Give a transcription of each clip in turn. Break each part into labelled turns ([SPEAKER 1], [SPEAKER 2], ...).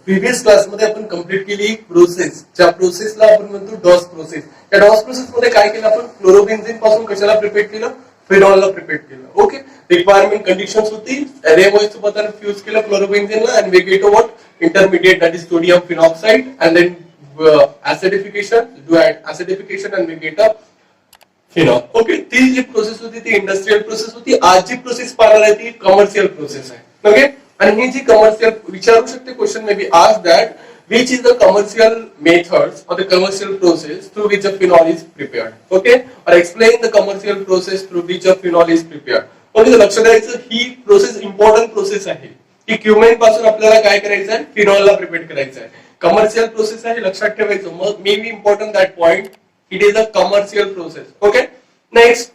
[SPEAKER 1] Previous क्लासमध्ये आपण complete केली एक प्रोसेस, ज्या प्रोसेसला आपण म्हणतो डॉस प्रोसेस. त्या डॉस प्रोसेस मध्ये काय केलं आपण, क्लोरोबेन्झीन पासून कशाला प्रिपेअर केलं, फिनॉलला प्रिपेअर केलं. ओके, रिक्वायरमेंट कंडिशन्स होती, NaOH सोबत आपण फ्यूज केलं क्लोरोबेन्झीनला and we get what intermediate that is sodium phenoxide and then acidification, do acidification and we get a phenol. Okay, ती जी प्रोसेस होती ती इंडस्ट्रियल प्रोसेस होती. आज जी प्रोसेस पाहणार आहे ती कमर्शियल प्रोसेस आहे. ओके, आणि ही जी कमर्शियल विचारू शकते क्वेश्चन मे बी आज that which is the commercial methods or the commercial process through which a phenol is prepared. Okay, or explain the commercial process through which a phenol is prepared. Okay, तर लक्ष द्यायचं ही process important process आहे की क्युमेन पासून आपल्याला काय करायचं आहे, फिनॉलला प्रिपेअर करायचं आहे. कमर्शियल प्रोसेस आहे, लक्षात ठेवायचं. मग may be important that point, it is a commercial process. Okay, next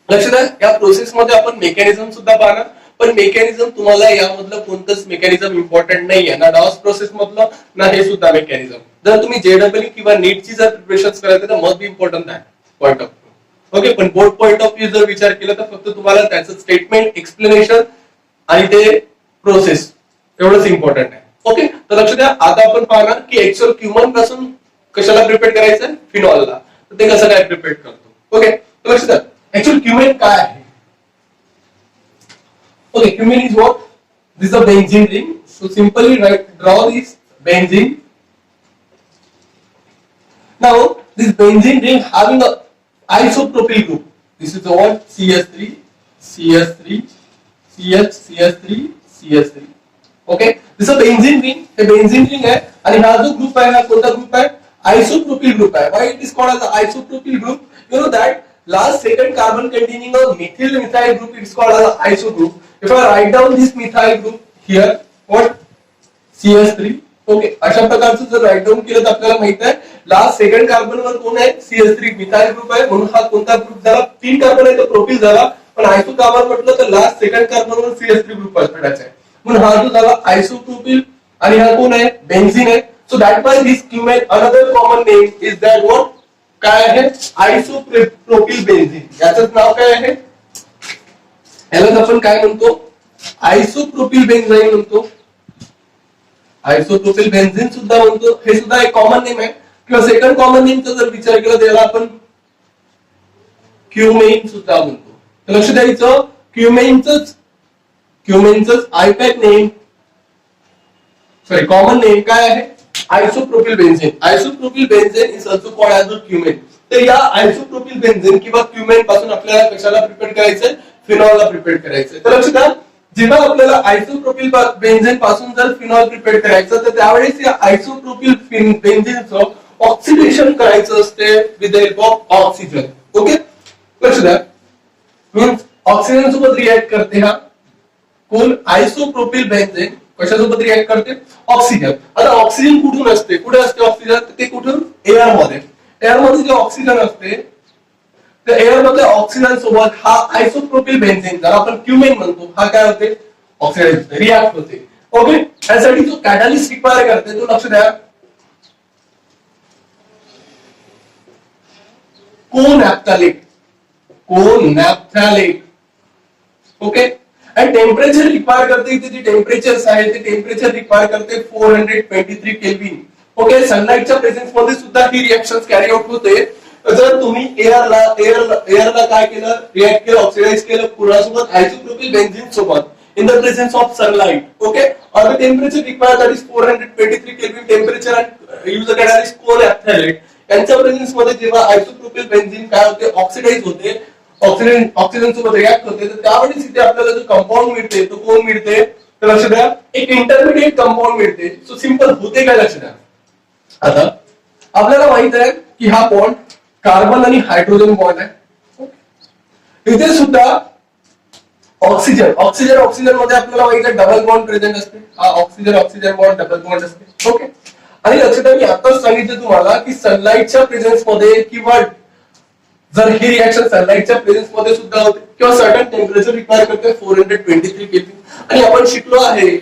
[SPEAKER 1] लक्ष द्या, या प्रोसेस मध्ये आपण मेकॅनिझम सुद्धा पाहणार. पण मेकॅनिझम तुम्हाला यामधलं कोणतंच मेकॅनिझम इम्पॉर्टंट नाहीये, ना डॉस प्रोसेस मधलं ना हे सुद्धा मेकॅनिझम. जर तुम्ही JEE किंवा नीटची जर प्रिपरेशन करायचं तर मग बी इम्पॉर्टंट आहे पॉइंट ऑफ व्ह्यू. ओके, पण बोर्ड पॉइंट ऑफ व्ह्यू जर विचार केला तर फक्त तुम्हाला त्याचं स्टेटमेंट, एक्सप्लेनेशन आणि ते प्रोसेस एवढंच इम्पॉर्टंट आहे. ओके, तर लक्ष द्या, आता आपण पाहणार की ऍक्च्युअल क्युमन पासून कशाला प्रिपेअर करायचं, फिनॉलला. तर ते कसं काय प्रिपेअर करतो. ओके, तर लक्ष द्या, ऍक्च्युअल क्युमेन काय आहे. Okay, cumin is what? This is a benzene ring. So simply draw this benzene. Now this benzene ring having a isopropyl group. This is the what? CS3, CS3, CH, CS3, CS3. Okay, this is a benzene ring. हे benzene ring आहे आणि हा जो group आहे, हा कोणता group आहे, isopropyl group आहे. Why it is called as the isopropyl group? You know that last second carbon containing a methyl methyl group is called as the iso group. If I write down this methyl group here, what? CS3. Okay, अशा प्रकारचं जर right down केलं तर आपल्याला माहित आहे last second carbon वर कोण आहे, CS3 मिथाइल ग्रुप आहे. म्हणून हा कोणता ग्रुप झाला, 3 कार्बन आहे तो प्रोपिल झाला. पण आयसो कार्बन म्हटलं तर लास्ट सेकंड कार्बन वर CS3 ग्रुप पडायचा आहे. म्हणून हा जो झाला आयसोप्रोपिल आणि हा कोण आहे, बेन्झीन आहे. So that why this cumene another common name is that what, काय आहे, आयसोप्रोपिल बेन्झीन. याचं नाव काय आहे, याला आपण काय म्हणतो, आयसोप्रोपिल बेन्झाईन म्हणतो, आयसोप्रोपिल बेन्झीन सुद्धा म्हणतो. हे सुद्धा एक कॉमन नेम आहे. किंवा सेकंड कॉमन नेमचा जर विचार केला तर याला आपण क्युमेन सुद्धा म्हणतो. तर लक्ष द्यायचं, क्युमेनच IUPAC name, sorry common name काय आहे, isopropyl benzene. Isopropyl benzene is also called as a cumene. तर या आयसोप्रोपिल बेन्झीन किंवा क्युमेन पासून आपल्याला कशाला प्रिपेअर करायचंय, फिनॉलला प्रिपेअर करायचंय. तर लक्ष द्या, जेव्हा आपल्याला आयसोप्रोपिल बेन्झीन पासून जर फिनॉल प्रिपेअर करायचं तर त्यावेळेस या आयसोप्रोपिल बेन्झीनचं ऑक्सिडेशन करायचं असते with the help of oxygen. Okay, लक्ष द्या, मीन्स ऑक्सिजन सोबत रिएक्ट करते हा कोण, आयसोप्रोपिल बेन्झीन कशासोबत रिएक्ट करते, ऑक्सिजन. आता ऑक्सिजन कुठून असते, कुठे असते ऑक्सिजन, ते कुठून, एअर मध्ये. एअर मध्ये जे ऑक्सिजन असते तर एअर मध्ये ऑक्सिजन सोबत हा आयसोप्रोपिल बेन्झीन ज्याला आपण क्युमेन म्हणतो, हा काय होते, ऑक्सिडाइज होते, रिॲक्ट होते. ओके, त्यासाठी जो कॅटलिस्ट रिक्वायर करते तो लक्ष द्या, कोनॅप्थॅलेट. ओके, आणि टेम्परेचर रिक्वायर करते, इथे जे टेम्परेचर आहे ते टेम्परेचर रिक्वायर करते 423 केल्विन. ओके, सनलाइटच्या प्रेझेन्स मध्ये सुद्धा ही रिएक्शन्स कॅरी आउट होते. जर तुम्ही एअरला काय केलं, रिएक्ट केलं, ऑक्सिडाइज केलं कुणासोबत, आयसोप्रोपिल बेन्झीन सोबत in the presence of sunlight. Okay, और the temperature required that is 423 kelvin temperature and use the catalyst कोनॅप्थॅलेट. यांच्या प्रेझेन्स मध्ये जेव्हा आयसोप्रोपिल बेन्झीन काय होते, ऑक्सिडाइज होते, ऑक्सिजन सोबत रिॲक्ट होते, तर त्यावेळेस इथे आपल्याला जो कंपाऊंड मिळते तो कोण मिळते, तर लक्ष द्या, एक इंटरमिडिएट कंपाऊंड मिळते. सो सिंपल होते काय, लक्ष द्या. आता आपल्याला माहित आहे की हा बॉन्ड कार्बन आणि हायड्रोजन बॉन्ड आहे. इथे सुद्धा ऑक्सिजन मध्ये आपल्याला माहित आहे डबल बॉन्ड प्रेझेंट असते. हा ऑक्सिजन बॉन्ड डबल बॉन्ड असते. ओके, आणि लक्षात द्या, मी आताच सांगितलं तुम्हाला की सनलाइटच्या प्रेझेन्स मध्ये किंवा जर ही रिएक्शन सनलाइटच्या प्रेझेन्स मध्ये सुद्धा होते किंवा सर्टन टेम्परेचर रिक्वायर करते 423 केल्विन. आणि आपण शिकलो आहे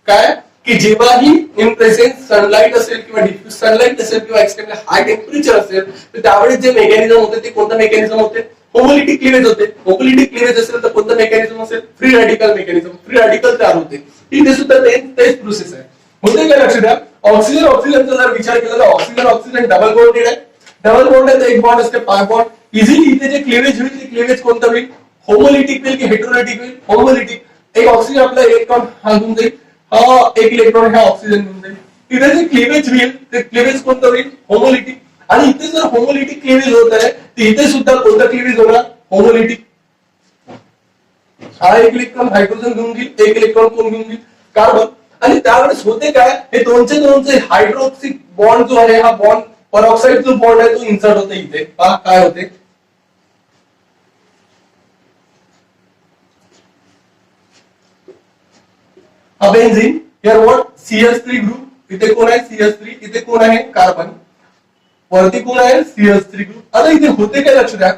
[SPEAKER 1] काय की जेव्हाही इन प्रेझेन्स सनलाइट असेल किंवा डिफ्यूज सनलाइट असेल किंवा एक्सट्रीमली हाय टेम्परेचर असेल तर त्यावेळेस जे मेकॅनिझम होते ते कोणतं मेकॅनिझम होते, होमोलिटिक क्लिवेज होते. होमोलिटिक क्लिवेज असेल तर कोणतं मेकॅनिझम असेल, free radical mechanism, free radical तयार होते. इथे सुद्धा तेच प्रोसेस आहे. होते काय, लक्ष द्या, ऑक्सिजन ऑक्सिजनचा जर विचार केला तर ऑक्सिजन ऑक्सिजन डबल बॉन्डेड आहे. डबल बॉन्ड आहे तर एक बॉन्ड असते पाय बॉन्ड. इझिली इथे जे क्लिवेज होईल ते क्लिवेज कोणतं होईल? होमोलिटिक होईल की हेटेरोलिटिक होईल? होमोलिटिक. एक ऑक्सिजन आपला इलेक्ट्रॉन हा घेऊन जाईल, हा एक इलेक्ट्रॉन हा ऑक्सिजन घेऊन जाईल. इथे जे क्लिवेज होईल ते क्लिवेज कोणतं होईल? होमोलिटिक. आणि इथे जर होमोलिटिक क्लिवेज होत आहे तर इथे सुद्धा कोणतं क्लिवेज होणार? होमोलिटिक. हा एक इलेक्ट्रॉन हायड्रोजन घेऊन घेईल, एक इलेक्ट्रॉन कोण घेऊन घेईल? कार्बन. आणि त्यावेळेस होते काय, हे दोनचे हायड्रोक्सिक बॉन्ड जो आहे हा बॉन्ड परऑक्साईड जो बॉन्ड आहे तो इन्सर्ट होते इथे. पहा काय होते, हा benzene here what CH3 group. इथे कोण आहे? CH3. इथे कोण आहे? कार्बन. वरती कोण आहे? CH3 group. आता इथे होते काय लक्ष द्या,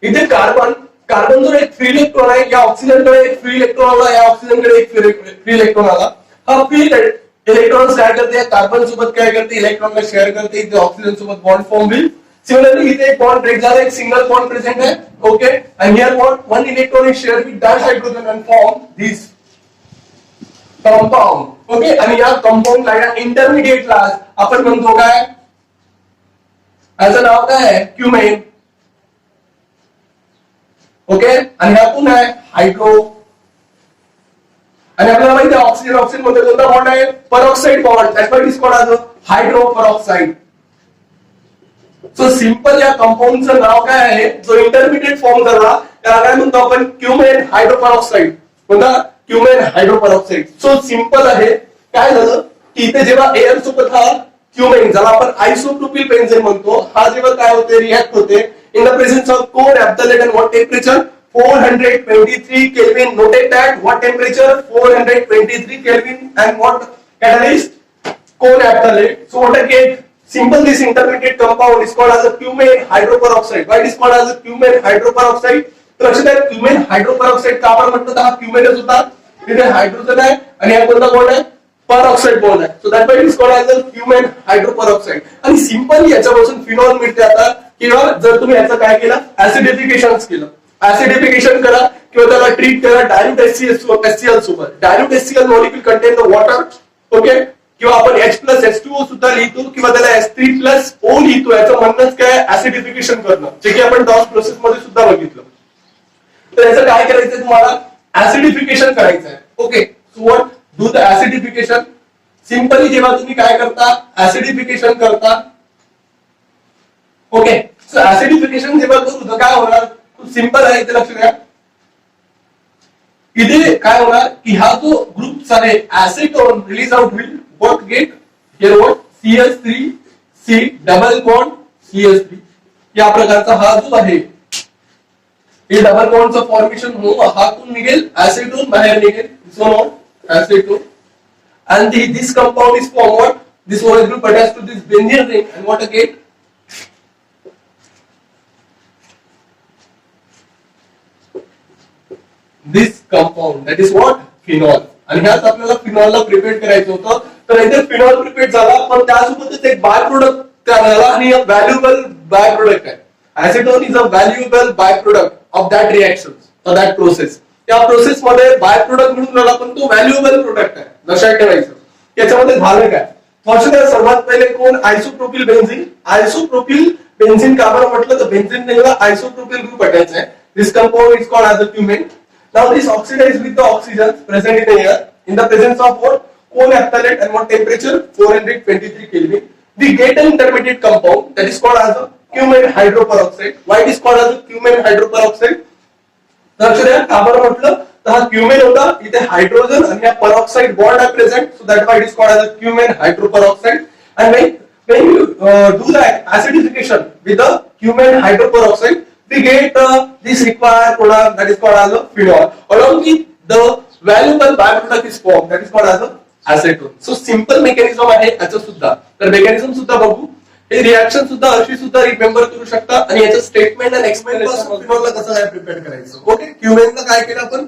[SPEAKER 1] इथे कार्बन कार्बन जो एक फ्री इलेक्ट्रॉन आहे, या ऑक्सिजनकडे एक फ्री इलेक्ट्रॉन आला, या ऑक्सिजनकडे एक फ्री इलेक्ट्रॉन आला. हा फ्री इलेक्ट्रॉन काय करते? कार्बन सोबत काय करते? इलेक्ट्रॉनला शेअर करते. इथे ऑक्सिजन सोबत बॉन्ड फॉर्म होईल. सिमिलरली इथे एक बॉन्ड ब्रेक झाला, एक सिंगल बॉन्ड प्रेझेंट आहे. Okay. And here what one electron is share with dash hydrogen and form this compound. Okay. आणि या कंपाऊंडला या इंटरमिडिएटला आपण म्हणतो काय? याचं नाव काय आहे? क्युमेन. ओके. आणि हा कोण आहे? हायड्रो. आणि आपल्याला माहिती आहे ऑक्सिजन ऑक्सिजन मध्ये कोणता बॉन्ड आहे? Peroxide bond. That's why it is called as hydro peroxide. So simple या कंपाऊंडचं नाव काय आहे? जो इंटरमिडिएट फॉर्म झाला त्याला काय म्हणतो आपण? क्युमेन हायड्रो परऑक्साईड. कोणता? क्युमेन हायड्रो परऑक्साईड. सो सिंपल आहे. काय झालं की इथे जेव्हा एअर सोबत हा क्युमेन ज्याला आपण आयसोप्रोपिल बेन्झीन म्हणतो, हा जेव्हा काय होते? रिॲक्ट होते in the presence of co-naphthalate and what temperature? 423 Kelvin. Notate that. What temperature? 423 Kelvin. And what catalyst? Co-naphthalate. So what I get? Simple, this intermediate compound is called as a cumene hydroperoxide. Why it is called as a cumene hydroperoxide? तर लक्षात आहे क्युमेन हायड्रोपेरॉक्साइड का आपण म्हटलं तर हा क्युमेनच होता. तिथे हायड्रोजन आहे आणि हा कोणता बॉन्ड आहे? परऑक्साइड बॉन्ड आहे. So that why it is called as a cumene hydroperoxide. आणि सिंपली याच्यापासून फिनॉल मिळते. आता किंवा जर तुम्ही याचं काय केलं? ऍसिडिफिकेशन केलं, ऍसिडिफिकेशन करा किंवा त्याला ट्रीट करा डायल्यूट HCl सोबत. Dilute HCl molecule content the water. Okay. किंवा आपण H+H2O सुद्धा लिहितो किंवा त्याला H3+O लिहितो. याचं म्हणणंच काय? ऍसिडिफिकेशन करणं, जे की आपण डॉस प्रोसेस मध्ये सुद्धा बघितलं. तर याचं काय करायचंय? तुम्हाला ऍसिडिफिकेशन करायचं आहे. Okay. So what do the acidification? Simply जेव्हा तुम्ही काय करता? ऍसिडिफिकेशन करता. ओके. सो ऍसिडिफिकेशन जेव्हा करू तर काय होणार? खूप सिंपल आहे. इथे लक्ष द्या. इथे काय होणार की हा जो ग्रुप आहे ऍसिटोन रिलीज आउट होईल. What get here what? CH3C double bond CH3. या प्रकारचा हा जो आहे हे डबल बॉन्डचं फॉर्मेशन होऊन हा कोण निघेल? ऍसिटोन बाहेर निघेल. So not acetone. And this compound is formed what? This OH group attached to this benzene ring and what again? This compound that is what? Phenol. आणि ह्याच आपल्याला फिनॉलला प्रिपेअर करायचं होतं. तर इथे फिनॉल प्रिपेअर झाला पण त्यासोबतच एक बाय प्रोडक्ट तयार झाला आणि व्हॅल्युएबल बाय प्रोडक्ट आहे. Acetone is a valuable by product of that reaction or that process. त्या प्रोसेस मध्ये बाय प्रोडक्ट म्हणून राहिला पण तो व्हॅल्युएबल प्रोडक्ट आहे. लक्षात ठेवायचं. याच्यामध्ये झालं काय? सर्वात पहिले कोण? Isopropyl benzene. आयसोप्रोपिल बेन्झीन का बरं म्हटलं तर बेन्झीन आयसोप्रोपिल ग्रुप अटॅच आहे. This compound is called as a cumene. Now this oxidized with the oxygen present in the air in the presence of what? Co-naphthalate and what temperature? 423 Kelvin. We get an intermediate compound that is called as a cumene hydroperoxide. Why it is called as a cumene hydroperoxide? लक्ष द्या. का बरं म्हटलं तर हा क्युमेन होता. इथे hydrogen आणि हा पेरॉक्साइड बॉन्ड आहे present. So that why it is called as a cumene hydroperoxide. And when you do the acidification with the cumene hydroperoxide, we get this required product that is called as a phenol. Along with the valuable byproduct is formed that is called as a acetone. So simple mechanism आहे याचं सुद्धा. तर mechanism सुद्धा बघू. हे reaction सुद्धा अशी सुद्धा रिमेंबर करू शकता आणि याचं स्टेटमेंट आणि एक्सप्लेनेशन फिनॉलला कसं काय प्रिपेअर करायचं. ओके. क्युमेनला काय केलं आपण?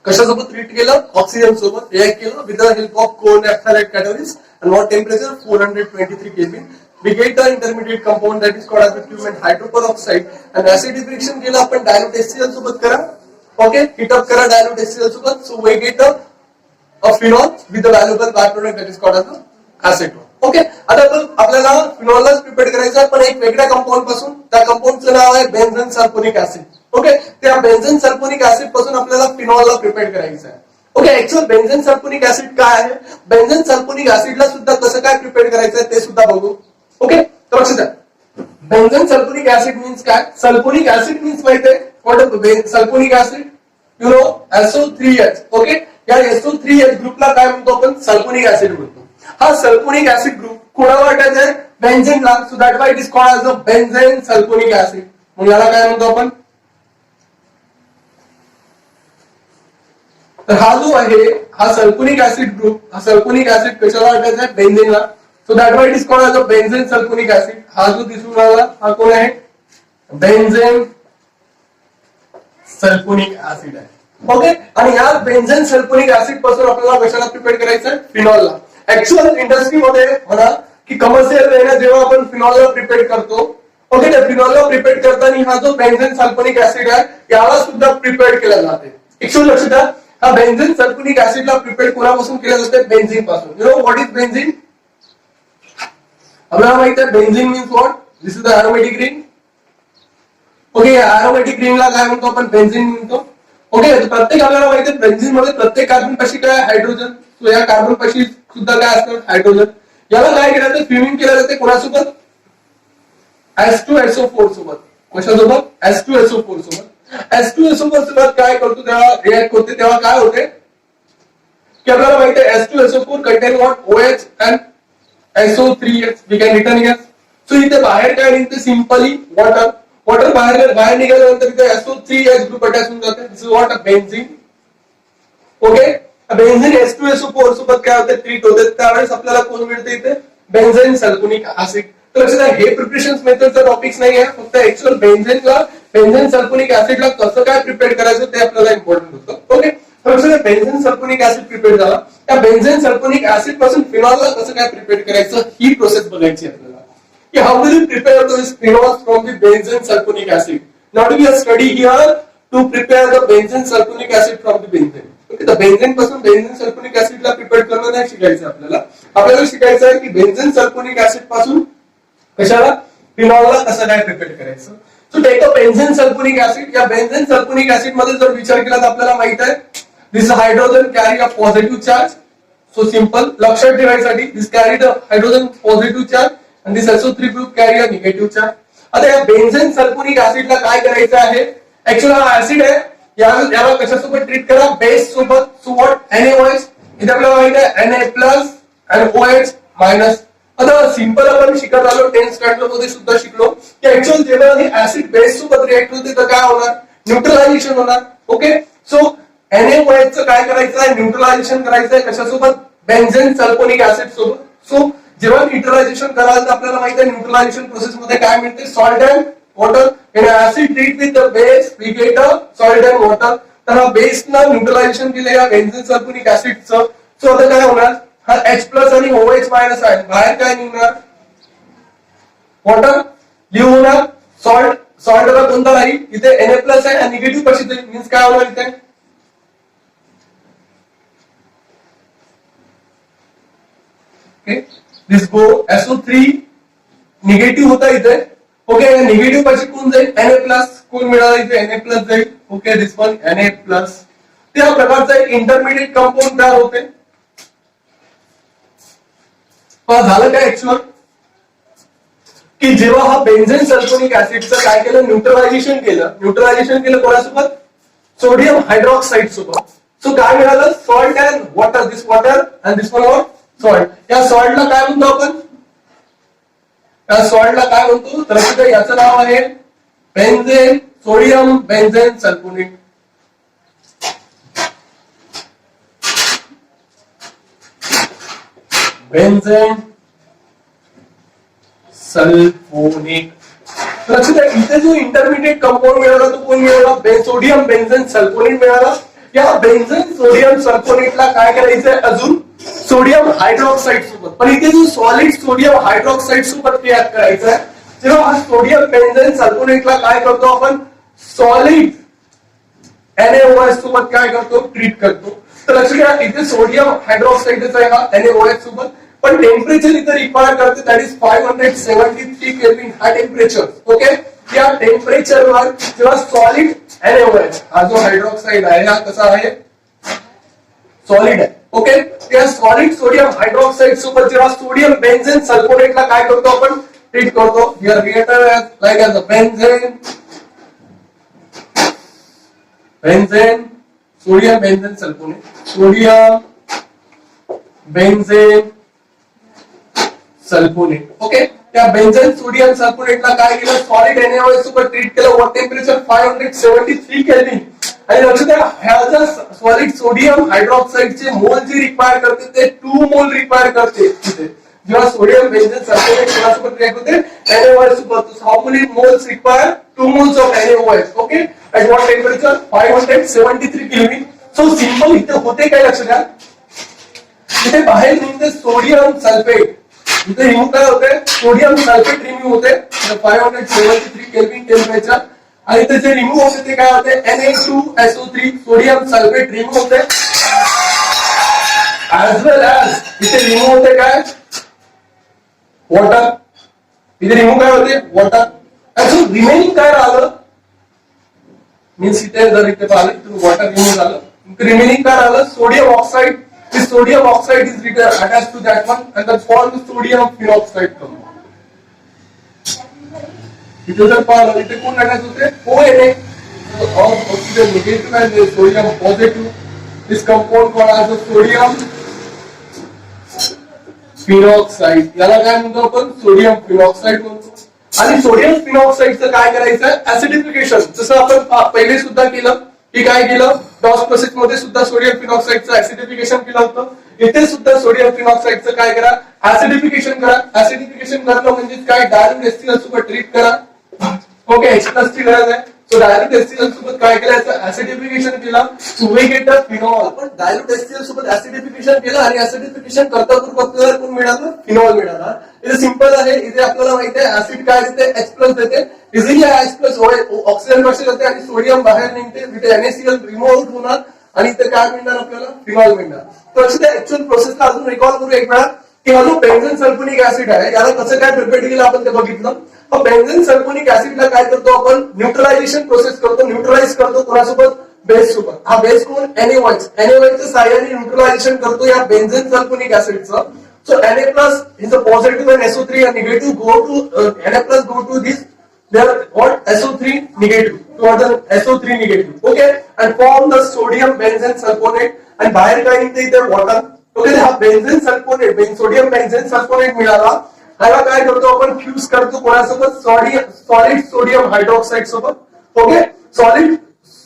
[SPEAKER 1] कशासोबत ट्रीट केलं? ऑक्सिजन सोबत रिएक्ट केलं with the help of co-naphthalate catalyst and what temperature? 423 Kelvin. We get the intermediate compound that is called as the cumene hydroperoxide and acidification केलं आपण dilute HCl सोबत करा. ओके. हीट अप करा dilute HCl सोबत. So we get a phenol with the valuable byproduct that is called as the acetone. Okay, आता आपल्याला फिनॉललाच prepare करायचं पण एक वेगळ्या कंपाऊंड पासून. त्या कंपाऊंडचं नाव आहे बेन्झेन सल्फोनिक ऍसिड. ओके, त्या बेन्झेन सल्फोनिक ऍसिड पासून आपल्याला फिनॉलला प्रिपेअर करायचं आहे. ओके, ऍक्च्युअल बेन्झेन सल्फोनिक ऍसिड काय आहे, बेन्झेन सल्फोनिक ऍसिडला सुद्धा कसं काय प्रिपेअर करायचं आहे ते सुद्धा बघू. ओके, तर लक्षात द्या, बेन्झेन सल्फोनिक ऍसिड मीन्स काय. सल्फोनिक ऍसिड मीन्स माहिती आहे what sulphonic acid, you know SO3H. Okay, या SO3H ग्रुपला काय म्हणतो आपण, सल्फोनिक ऍसिड म्हणतो. हा सल्फोनिक ऍसिड ग्रुप कोणाला वाटायचा आहे, बेन्झेनला. So that why it is called as a benzene sulphonic acid. मग याला काय म्हणतो आपण, तर हा जो आहे हा सल्फोनिक ऍसिड ग्रुप, हा सल्फोनिक ऍसिड कशाला वाटायचा आहे, बेन्झेनला. So that why it is called as a benzene sulphonic acid. हा जो दिसून राहिला हा कोण आहे, बेन्झेन सल्फोनिक ऍसिड आहे. ओके, आणि या बेन्झेन सल्फोनिक ऍसिड पासून आपल्याला कशाला प्रिपेअर करायचं आहे, फिनॉलला. ऍक्च्युअल इंडस्ट्रीमध्ये म्हणा की कमर्शियल वेने जेव्हा आपण फिनॉलला प्रिपेअर करतो, ओके, त्या फिनॉलला प्रिपेअर करताना हा जो बेन्झेन सल्फोनिक ऍसिड आहे याला सुद्धा प्रिपेअर केला जाते. ऍक्च्युअल लक्षात द्या, हा बेन्झेन सल्फोनिक ऍसिडला प्रिपेअर कोणापासून केलं जाते, बेन्झीन पासून. You know what is benzene, आपल्याला माहिती आहे benzene means what, this is the aromatic ring. Okay, aromatic रिंगला काय म्हणतो आपण, बेन्झीन म्हणतो. ओके, प्रत्येक आपल्याला माहिती आहे बेन्झीन मध्ये प्रत्येक कार्बन पाशी काय हायड्रोजन. सो या कार्बन पाशी सुद्धा काय असतं, हायड्रोजन. याला काय केलं जातं, स्विमिंग केलं जाते कोणासोबत, H2SO4 सोबत. कशासोबत, H2SO4 सोबत. H2SO4 सोबत काय करतो तेव्हा रिएक्ट होते, तेव्हा काय होते की आपल्याला माहिती आहे H2SO4 contain what, OH and SO3H. We can return here. So इथे बाहेर काय निघते, सिंपली वॉटर. वॉटर बाहेर निघाल्यानंतर इथे SO3H ग्रुप अटॅच होऊन जाते. This is what, a benzene. Okay, benzene H2SO4 सोबत काय होते, ट्रीट होते. त्यावेळेस आपल्याला कोण मिळते इथे, बेन्झेन सल्फोनिक ऍसिड. तर लक्षात घ्या, हे प्रिपरेशन मेथडचा टॉपिक्स नाही आहे, फक्त ऍक्च्युअल बेन्झेन सल्फोनिक ऍसिडला कसं काय प्रिपेअर करायचं ते आपल्याला इम्पॉर्टंट होतं. ओके, तर लक्षात घ्या, बेन्झेन सल्फोनिक ऍसिड प्रिपेअर झाला. त्या बेन्झेन सल्फोनिक ऍसिड पासून फिनॉलला कसं काय प्रिपेअर करायचं ही प्रोसेस बघायची आपल्याला. कि how will you prepare those phenols from the benzene sulfonic acid? Now we are study here to prepare the benzene sulfonic acid from the benzene. Okay, the benzene पासून benzene sulfonic acid ला prepare करणं नाही शिकायचं आपल्याला. आपल्याला शिकायचं आहे की benzene sulfonic acid पासून कशाला, फिनॉलला कसं काय प्रिपेअर करायचं. So take a benzene sulphonic acid. या बेन्झेन सल्फोनिक ऍसिड मध्ये जर विचार केला तर आपल्याला माहित आहे this hydrogen carry a positive charge. So simple लक्षात ठेवायसाठी, this carry the hydrogen positive charge and this SO3 group carry a negative charge. आता या बेन्झेन सल्फोनिक ऍसिडला काय करायचं आहे, ऍक्च्युअल हा ऍसिड आहे, याला कशासोबत ट्रीट करा, बेस सोबत. So what, NaOH. इथे आपल्याला माहिती आहे Na+ आणि OH मायनस. आता सिंपल आपण शिकत आलो, 10th स्टँडर्ड मध्ये सुद्धा शिकलो की ऍक्च्युअल जेव्हा हे ऍसिड बेस सोबत रिएक्ट होते तर काय होणार, न्यूट्रलायझेशन होणार. ओके, सो NaOH चं काय करायचं आहे, न्यूट्रलायझेशन करायचं आहे कशासोबत, बेन्झेन सल्फोनिक ऍसिड सोबत. सो जेव्हा न्यूट्रलायझेशन कराल तर आपल्याला माहिती आहे न्यूट्रलायझेशन प्रोसेस मध्ये काय मिळते, salt and water. In acid treat with the base we get a salt and water. तर हा बेसला न्यूट्रलायझेशन केलं या बेन्झेन सल्फोनिक ऍसिडचं. सो आता काय होणार, हा H+ आणि OH- आहे, बाहेर काय निघणार, वॉटर लिव्ह होणार. सॉल्ट आता कोणता राहील, इथे Na+ आहे, निगेटिव्ह कशी मीन्स काय होणार इथे, दिस गो SO3 निगेटिव्ह होता इथे. ओके, निगेटिव्ह पाशी कोण जाईल, Na+. कोण मिळाला इथे, Na+ जाईल. ओके, दिस वन Na+. त्या प्रकारचा एक इंटरमिडिएट कंपाऊंड तयार होते. झालं काय ऍक्च्युअल की जेव्हा हा बेन्झेन सल्फोनिक ऍसिडचं काय केलं, न्यूट्रलायझेशन केलं कोणासोबत, सोडियम हायड्रॉक्साईड सोबत. सो काय मिळालं, salt and water. This water and this one what, salt. या सॉल्टला काय म्हणतो आपण, या सॉल्टला काय म्हणतो, तर याचं नाव आहे बेन्झेन, सोडियम बेन्झेन सल्फोनेट. बेन्झेन सल्फोनेट. लक्षात घ्या, इथे जो इंटरमिडिएट कंपाऊंड मिळाला तो कोण मिळाला, सोडियम बेन्झेन सल्फोनेट मिळाला. या बेन्झेन सोडियम सल्फोनेटला काय करायचंय, अजून सोडियम हायड्रॉक्साईड सोबत. पण इथे जो सॉलिड सोडियम हायड्रॉक्साईड सोबत रिॲक्ट करायचा आहे, तेव्हा हा सोडियम बेन्झेन सल्फोनेटला काय करतो आपण, सॉलिड NaOH सोबत काय करतो, ट्रीट करतो. तर लक्षात घ्या, इथे सोडियम हायड्रॉक्साईडचा आहे हा NaOH सोबत, पण टेम्परेचर इथे रिक्वायर करते दॅट इज 573 केल्विन हा टेम्परेचर. ओके, या टेम्परेचरवर जेव्हा सॉलिड NaOH हा जो हायड्रॉक्साईड आहे हा कसा आहे, सॉलिड आहे. ओके, त्या सॉलिड सोडियम हायड्रॉक्साईड सोबत जेव्हा सोडियम बेन्झेन सल्फोनेटला काय करतो आपण, ट्रीट करतो. Here reactor like as a benzene sodium benzene sulphonate, sodium benzene sulphonate. Okay, त्या बेन्झेन सोडियम सल्फोनेटला काय केलं, सॉलिड NaOH सोबत ट्रीट केलं. वर टेम्परेचर 573 केल्विन. आणि लक्षात द्या, ह्या सॉलिड सोडियम हायड्रॉक्साईडचे मोल जे रिक्वायर करते ते 2 मोल रिक्वायर करते. जेव्हा सोडियम बेन्झेन सल्फोनेट कोणासोबत रिएक्ट होते, NaOH सोबत. How many moles require, 2 moles of NaOH. Okay, at what temperature 573 kelvin. So simple इथे होते काय, लक्षात द्या, इथे बाहेर निघते सोडियम सल्फेट. इथे रिमूव्ह काय होते, सोडियम सल्फेट रिमूव्ह होते 573 केल्विन टेम्परेचर. आणि इथे जे रिमूव्ह होते ते काय होते, Na2SO3 सोडियम सल्फेट रिमूव्ह होते. ऍज वेल ऍज इथे रिमूव्ह होते काय, वॉटर. इथे रिमूव्ह काय होते, वॉटर. आणि रिमेनिंग काय राहिलं, मीन्स इथे जर इथे पाहिलं इथून वॉटर रिमूव्ह झालं, रिमेनिंग काय राहिलं, sodium oxide. This sodium oxide is attached to that one and then form the sodium phenoxide compound. इथे जर पाहिलं इथे कोण अटॅच होते, ONA, oxygen negative and sodium positive. This compound called as the sodium phenoxide. याला काय म्हणतो आपण, सोडियम फिनॉक्साइड म्हणतो. आणि सोडियम फिनॉक्साइडचं काय करायचं, ऍसिडिफिकेशन. जसं आपण पहिले सुद्धा केलं की काय केलं, डॉस प्रोसेस मध्ये सुद्धा सोडियम फिनॉक्साइडचं ऍसिडिफिकेशन केलं होतं. इथे सुद्धा सोडियम फिनॉक्साइडचं काय करा, ऍसिडिफिकेशन करा. ऍसिडिफिकेशन करणं म्हणजे काय, डायल्यूट HCl सोबत ट्रीट करा. ओके, H+ ची गरज आहे. सो डायल्यूट HCl सोबत काय करायचं, ऍसिडिफिकेशन केलं टू गेट अ फिनॉल. आपण डायल्यूट HCl सोबत ऍसिडिफिकेशन केलं आणि ऍसिडिफिकेशन करता आपल्याला कोण मिळालं, फिनॉल मिळाला. इथे सिंपल आहे. इथे आपल्याला माहिती आहे ऍसिड काय देते, H+ देते. इझिली H+ ऑक्सिजन पाशी जाते आणि सोडियम बाहेर निघते. इथे NaCl रिमूव्ह आउट होणार आणि इथे काय मिळणार आपल्याला, फिनॉल मिळणार. तर ऍक्च्युअल प्रोसेसला अजून रिकॉल करू एक वेळा की हा जो बेन्झेन सल्फोनिक ऍसिड आहे याला कसं काय प्रिपेअर केलं आपण ते बघितलं. बेन्झेन सल्फोनिक ऍसिडला काय करतो आपण, न्यूट्रलायझेशन प्रोसेस करतो. न्यूट्रलाइज करतो कोणासोबत, बेस सोबत. हा बेस कोण, NaOH. NaOH च्या साहाय्याने न्यूट्रलायझेशन करतो या benzene sulphonic ऍसिडचं. So Na+ is a positive and SO3 are negative go to Na+ go to this, they are what, SO3 negative towards the SO3 negative. Okay, and form the sodium benzene sulfonate. and बाहेर काय निघते इथे, water. Okay, हा benzene sulphonate, sodium benzene sulphonate मिळाला. ह्याला काय करतो आपण, फ्यूज करतो कोणासोबत, सॉलिड सोडियम हायड्रॉक्साईड सोबत. ओके, सॉलिड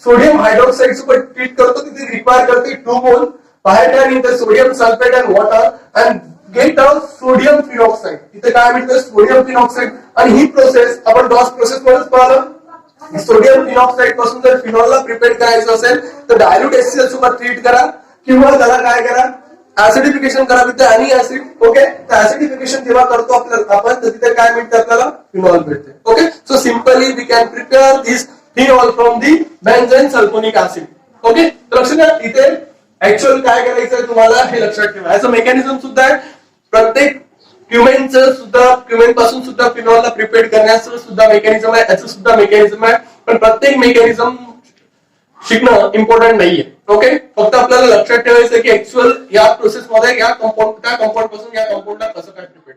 [SPEAKER 1] सोडियम हायड्रॉक्साईड सोबत ट्रीट करतो. तिथे रिक्वायर करते 2 मोल. बाहेर काय निघते, sodium sulphate and water and get of sodium phenoxide. इथे काय मिळतं, सोडियम फिनॉक्साइड. आणि ही प्रोसेस आपण डॉस प्रोसेस मध्येच पाहिलं. सोडियम फिनॉक्साइड पासून जर फिनॉलला प्रिपेअर करायचं असेल तर डायल्यूट HCl सोबत ट्रीट करा किंवा त्याला काय करा, ऍसिडिफिकेशन करा विथ एनी ऍसिड. ओके, ऍसिडिफिकेशन जेव्हा करतो आपण तर तिथे काय मिळते आपल्याला, फिनॉल मिळते. Okay, so simply we can prepare this phenol from the benzene sulphonic acid. Okay, लक्षात द्या इथे ऍक्च्युअल काय करायचंय तुम्हाला हे लक्षात ठेवा. याचं मेकॅनिझम सुद्धा आहे. प्रत्येक क्युमेनचं सुद्धा, क्युमेन पासून सुद्धा फिनॉलला प्रिपेअर करण्याचं सुद्धा मेकॅनिझम आहे. याचं सुद्धा मेकॅनिझम आहे. पण प्रत्येक मेकॅनिझम शिकणं इम्पॉर्टंट नाहीये. ओके, फक्त आपल्याला लक्षात ठेवायचं की ऍक्च्युअल या प्रोसेस मध्ये या कंपाऊंड, त्या कंपाऊंड पासून या कंपाऊंडला कसं काय प्रिपेअर